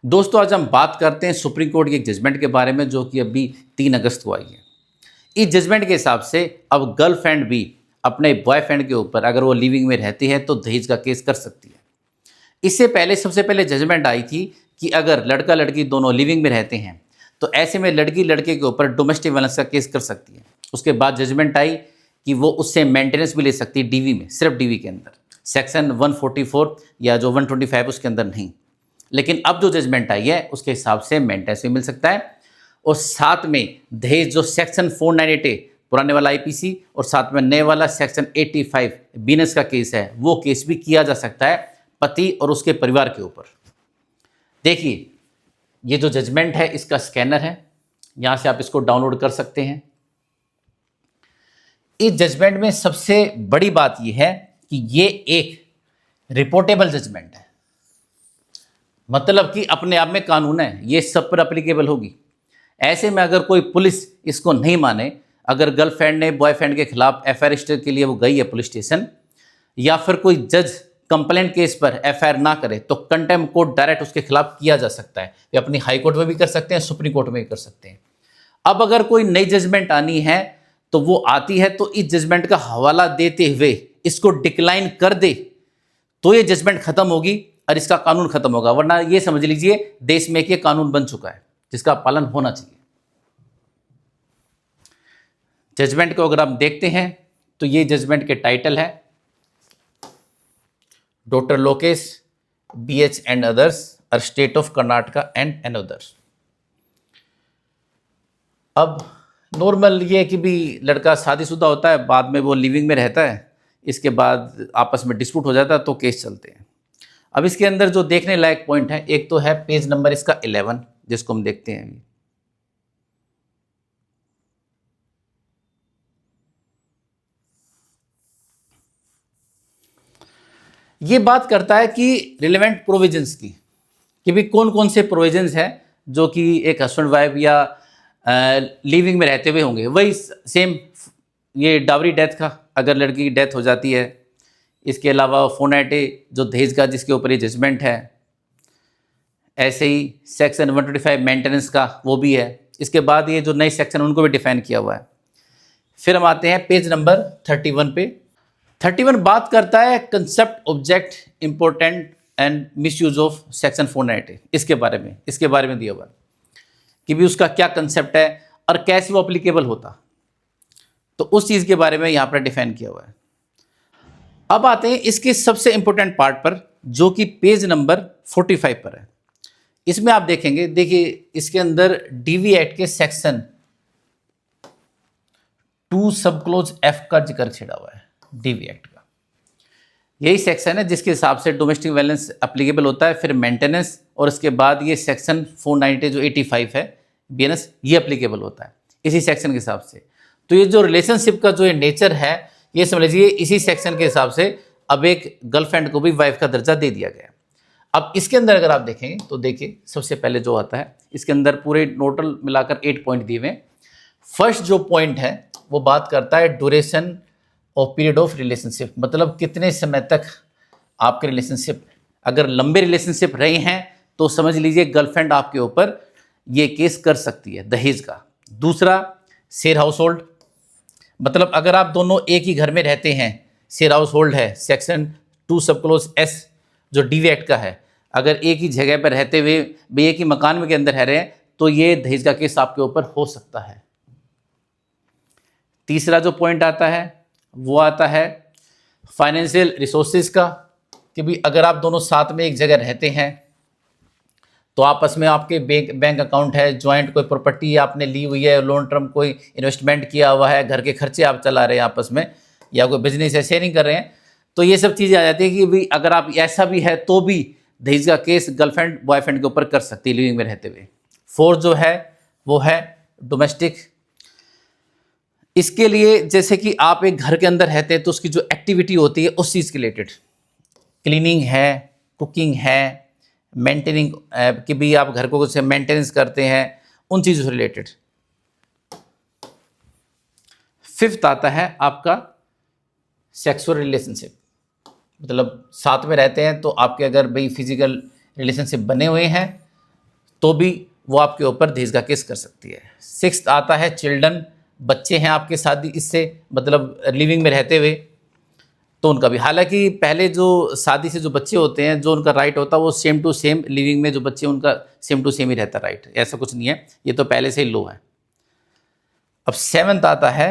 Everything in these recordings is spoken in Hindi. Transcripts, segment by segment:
दोस्तों आज हम बात करते हैं सुप्रीम कोर्ट की एक जजमेंट के बारे में जो कि अभी 3 अगस्त को आई है। इस जजमेंट के हिसाब से अब गर्लफ्रेंड भी अपने बॉयफ्रेंड के ऊपर अगर वो लिविंग में रहती है तो दहेज का केस कर सकती है। इससे पहले सबसे पहले जजमेंट आई थी कि अगर लड़का लड़की दोनों लिविंग में रहते हैं तो ऐसे में लड़की लड़के के ऊपर डोमेस्टिक वायलेंस का केस कर सकती है। उसके बाद जजमेंट आई कि वो उससे मेंटेनेंस भी ले सकती है डीवी में, सिर्फ डीवी के अंदर, सेक्शन 144 या जो 125 उसके अंदर नहीं। लेकिन अब जो जजमेंट आई है उसके हिसाब से मेंटेनेंस भी मिल सकता है और साथ में दहेज जो सेक्शन 498 है पुराने वाला आईपीसी और साथ में नए वाला सेक्शन 85 बीनस का केस है, वो केस भी किया जा सकता है पति और उसके परिवार के ऊपर। देखिए ये जो जजमेंट है इसका स्कैनर है, यहाँ से आप इसको डाउनलोड कर सकते हैं। इस जजमेंट में सबसे बड़ी बात यह है कि ये एक रिपोर्टेबल जजमेंट है, मतलब कि अपने आप में कानून है, ये सब पर अप्लीकेबल होगी। ऐसे में अगर कोई पुलिस इसको नहीं माने, अगर गर्लफ्रेंड ने बॉयफ्रेंड के खिलाफ एफआईआर रजिस्टर के लिए वो गई है पुलिस स्टेशन, या फिर कोई जज कंप्लेंट केस पर एफआईआर ना करे तो कंटेम्प्ट कोर्ट डायरेक्ट उसके खिलाफ किया जा सकता है। वे अपनी हाई कोर्ट में भी कर सकते हैं, सुप्रीम कोर्ट में भी कर सकते हैं। अब अगर कोई नई जजमेंट आनी है तो वो आती है तो इस जजमेंट का हवाला देते हुए इसको डिक्लाइन कर दे तो ये जजमेंट खत्म होगी और इसका कानून खत्म होगा। वरना ये समझ लीजिए देश में एक ये कानून बन चुका है जिसका पालन होना चाहिए। जजमेंट को अगर आप देखते हैं तो ये जजमेंट के टाइटल है doctor Lokesh BH and others और state of Karnataka and others. अब नॉर्मल ये कि भी लड़का शादीशुदा होता है, बाद में वो लिविंग में रहता है, इसके बाद आपस में डिस्प्यूट हो जाता है तो केस चलते हैं। अब इसके अंदर जो देखने लायक पॉइंट है, एक तो है पेज नंबर इसका 11 जिसको हम देखते हैं अभी। ये बात करता है कि रिलेवेंट प्रोविजंस की, कि भी कौन कौन से प्रोविजंस हैं जो कि एक हस्बैंड वाइफ या लिविंग में रहते हुए होंगे। वही सेम ये डावरी डेथ का, अगर लड़की की डेथ हो जाती है, इसके अलावा 498 जो दहेज का जिसके ऊपर ये जजमेंट है, ऐसे ही सेक्शन 125 मेंटेनेंस का वो भी है। इसके बाद ये जो नए सेक्शन उनको भी डिफाइन किया हुआ है। फिर हम आते हैं पेज नंबर 31 पे। 31 बात करता है concept object important and misuse of section 498, इसके बारे में दिया हुआ है कि भी उसका क्या कंसेप्ट है और कैसे वो अप्लीकेबल होता, तो उस चीज़ के बारे में यहाँ पर डिफाइन किया हुआ है। अब आते हैं इसके सबसे इंपॉर्टेंट पार्ट पर जो कि पेज नंबर 45 पर है। इसमें आप देखेंगे, देखिए इसके अंदर डीवी एक्ट के सेक्शन 2 सब क्लोज एफ का जिक्र छेड़ा हुआ है। डीवी एक्ट का यही सेक्शन है जिसके हिसाब से डोमेस्टिक वायलेंस एप्लीकेबल होता है, फिर मेंटेनेंस, और इसके बाद ये सेक्शन 490 जो 85 है बीएनएस, ये एप्लीकेबल होता है इसी सेक्शन के हिसाब से। तो ये जो रिलेशनशिप का जो ये नेचर है, ये समझ लीजिए इसी सेक्शन के हिसाब से अब एक गर्लफ्रेंड को भी वाइफ का दर्जा दे दिया गया। अब इसके अंदर अगर आप देखेंगे तो देखिए सबसे पहले जो आता है इसके अंदर पूरे टोटल मिलाकर 8 पॉइंट दिए हुए हैं। फर्स्ट जो पॉइंट है वो बात करता है duration of period of relationship, मतलब कितने समय तक आपके रिलेशनशिप, अगर लंबे रिलेशनशिप रहे हैं तो समझ लीजिए गर्लफ्रेंड आपके ऊपर ये केस कर सकती है दहेज का। दूसरा शेयर हाउस होल्ड, मतलब अगर आप दोनों एक ही घर में रहते हैं, शेयर हाउस होल्ड है, सेक्शन 2 सब क्लोज एस जो डीवी एक्ट का है, अगर एक ही जगह पर रहते हुए भी एक ही मकान में के अंदर रह रहे हैं तो ये दहेज का केस आपके ऊपर हो सकता है। तीसरा जो पॉइंट आता है वो आता है फाइनेंशियल रिसोर्सेज का, कि भी अगर आप दोनों साथ में एक जगह रहते हैं तो आपस में आपके बैंक अकाउंट है, जॉइंट कोई प्रॉपर्टी आपने ली हुई है, लॉन्ग टर्म कोई इन्वेस्टमेंट किया हुआ है, घर के खर्चे आप चला रहे हैं आपस में, या कोई बिजनेस है शेयरिंग कर रहे हैं, तो ये सब चीज़ें आ जाती है कि भी अगर आप ऐसा भी है तो भी दहेज का केस गर्लफ्रेंड बॉयफ्रेंड के ऊपर कर सकती है लिविंग में रहते हुए। फोर्थ जो है वो है डोमेस्टिक। इसके लिए जैसे कि आप एक घर के अंदर रहते हैं तो उसकी जो एक्टिविटी होती है उस चीज़ के रिलेटेड, क्लीनिंग है, कुकिंग है, मेंटेनिंग कि भी आप घर को कुछ मेंटेनेंस करते हैं, उन चीज़ों से रिलेटेड। फिफ्थ आता है आपका सेक्सुअल रिलेशनशिप, मतलब साथ में रहते हैं तो आपके अगर भाई फिजिकल रिलेशनशिप बने हुए हैं तो भी वो आपके ऊपर दहेज का केस कर सकती है। 6th आता है चिल्ड्रन, बच्चे हैं आपके शादी इससे मतलब लिविंग में रहते हुए, तो उनका भी, हालांकि पहले जो शादी से जो बच्चे होते हैं जो उनका राइट होता है वो सेम टू सेम लिविंग में जो बच्चे उनका सेम टू सेम ही रहता है राइट, ऐसा कुछ नहीं है, ये तो पहले से ही लो है। अब 7th आता है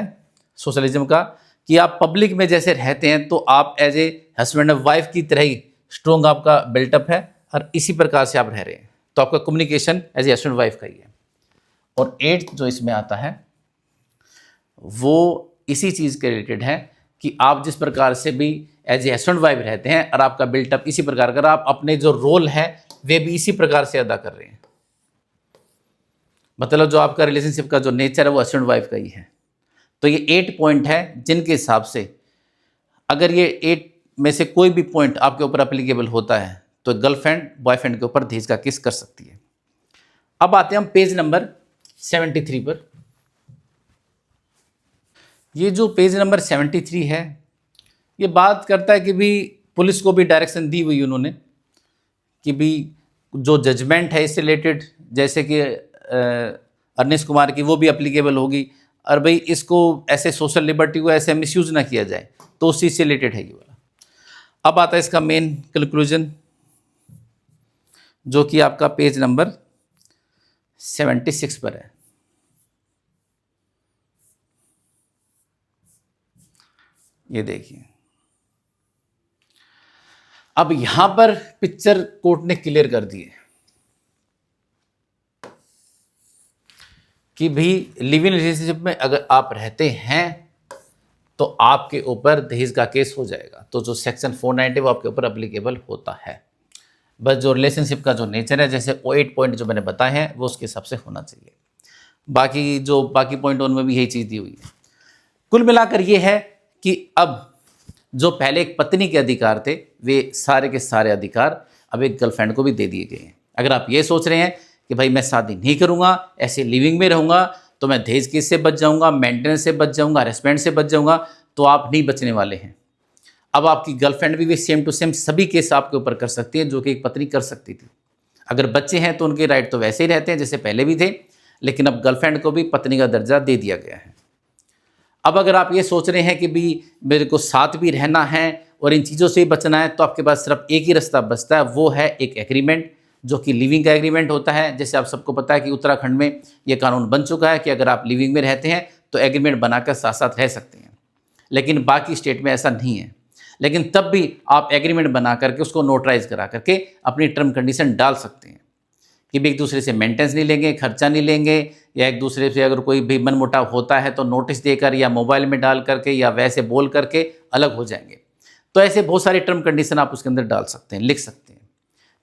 सोशलिज्म का कि आप पब्लिक में जैसे रहते हैं तो आप as a husband and wife की तरह ही स्ट्रॉन्ग आपका बिल्टअप है और इसी प्रकार से आप रह रहे हैं, तो आपका communication as a husband wife का ही है। और 8th जो इसमें आता है वो इसी चीज़ के रिलेटेड है कि आप जिस प्रकार से भी एज ए हस्बैंड वाइफ रहते हैं और आपका बिल्टअप इसी प्रकार का, आप अपने जो रोल है वे भी इसी प्रकार से अदा कर रहे हैं, मतलब जो आपका रिलेशनशिप का जो नेचर है वो हस्बैंड वाइफ का ही है। तो ये 8 पॉइंट है जिनके हिसाब से अगर ये 8 में से कोई भी पॉइंट आपके ऊपर एप्लीकेबल होता है तो गर्लफ्रेंड बॉयफ्रेंड के ऊपर दहेज का केस कर सकती है। अब आते हैं हम पेज नंबर 73 पर। ये जो पेज नंबर 73 है ये बात करता है कि भी पुलिस को भी डायरेक्शन दी हुई उन्होंने कि भी जो जजमेंट है इससे रिलेटेड, जैसे कि अरनीश कुमार की, वो भी एप्लीकेबल होगी और भाई इसको ऐसे सोशल लिबर्टी को ऐसे मिसयूज ना किया जाए, तो उस चीज़ से रिलेटेड है ये वाला। अब आता है इसका मेन कंक्लूजन जो कि आपका पेज नंबर 76 पर है। ये देखिए, अब यहां पर पिक्चर कोर्ट ने क्लियर कर दी है कि भी लिव इन रिलेशनशिप में अगर आप रहते हैं तो आपके ऊपर दहेज का केस हो जाएगा। तो जो सेक्शन 490 वो आपके ऊपर एप्लीकेबल होता है। बस जो रिलेशनशिप का जो नेचर है, जैसे 8 पॉइंट जो मैंने बताए हैं वो उसके हिसाब से होना चाहिए। बाकी पॉइंट उनमें भी यही चीज़ दी हुई है। कुल मिलाकर ये है कि अब जो पहले एक पत्नी के अधिकार थे वे सारे के सारे अधिकार अब एक गर्लफ्रेंड को भी दे दिए गए हैं। अगर आप ये सोच रहे हैं कि भाई मैं शादी नहीं करूँगा, ऐसे लिविंग में रहूँगा तो मैं दहेज केस से बच जाऊँगा, मेंटेनेंस से बच जाऊँगा, हरेसमेंट से बच जाऊँगा, तो आप नहीं बचने वाले हैं। अब आपकी गर्लफ्रेंड भी सेम टू सेम सभी केस आपके ऊपर कर सकती है जो कि एक पत्नी कर सकती थी। अगर बच्चे हैं तो उनके राइट तो वैसे ही रहते हैं जैसे पहले भी थे, लेकिन अब गर्लफ्रेंड को भी पत्नी का दर्जा दे दिया गया है। अब अगर आप ये सोच रहे हैं कि भी मेरे को साथ भी रहना है और इन चीज़ों से ही बचना है, तो आपके पास सिर्फ एक ही रास्ता बचता है, वो है एक एग्रीमेंट जो कि लिविंग का एग्रीमेंट होता है। जैसे आप सबको पता है कि उत्तराखंड में ये कानून बन चुका है कि अगर आप लिविंग में रहते हैं तो एग्रीमेंट बनाकर साथ साथ रह सकते हैं, लेकिन बाकी स्टेट में ऐसा नहीं है। लेकिन तब भी आप एग्रीमेंट बना करके उसको नोटराइज करा करके अपनी टर्म कंडीशन डाल सकते हैं कि भी एक दूसरे से मेंटेनेंस नहीं लेंगे, खर्चा नहीं लेंगे, या एक दूसरे से अगर कोई भी मनमुटाव होता है तो नोटिस देकर या मोबाइल में डाल करके या वैसे बोल करके अलग हो जाएंगे। तो ऐसे बहुत सारी टर्म कंडीशन आप उसके अंदर डाल सकते हैं, लिख सकते हैं,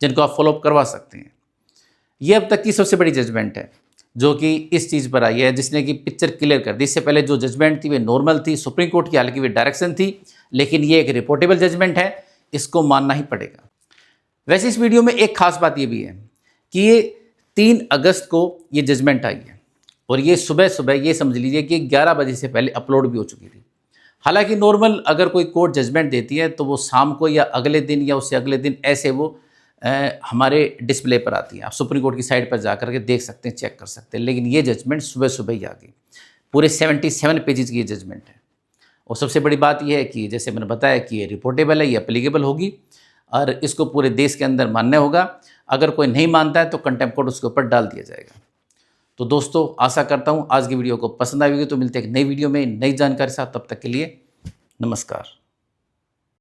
जिनको आप फॉलोअप करवा सकते हैं। ये अब तक की सबसे बड़ी जजमेंट है जो कि इस चीज़ पर आई है, जिसने कि पिक्चर क्लियर कर दी। इससे पहले जो जजमेंट थी वे नॉर्मल थी, सुप्रीम कोर्ट की, हालांकि वे डायरेक्शन थी, लेकिन ये एक रिपोर्टेबल जजमेंट है, इसको मानना ही पड़ेगा। वैसे इस वीडियो में एक खास बात ये भी है कि ये 3 अगस्त को ये जजमेंट आई है और ये सुबह सुबह ये समझ लीजिए कि 11 बजे से पहले अपलोड भी हो चुकी थी। हालांकि नॉर्मल अगर कोई कोर्ट जजमेंट देती है तो वो शाम को या अगले दिन या उससे अगले दिन ऐसे वो हमारे डिस्प्ले पर आती है। आप सुप्रीम कोर्ट की साइट पर जा करके देख सकते हैं, चेक कर सकते हैं। लेकिन ये जजमेंट सुबह सुबह ही आ गई, पूरे 77 पेजेस की ये जजमेंट है। और सबसे बड़ी बात यह है कि जैसे मैंने बताया कि ये रिपोर्टेबल है, ये एप्लीकेबल होगी और इसको पूरे देश के अंदर मानना होगा। अगर कोई नहीं मानता है तो कंटेम्प्ट कोर्ट उसके ऊपर डाल दिया जाएगा। तो दोस्तों आशा करता हूँ आज की वीडियो को पसंद आई होगी। तो मिलते हैं एक नई वीडियो में नई जानकारी साथ, तब तक के लिए नमस्कार।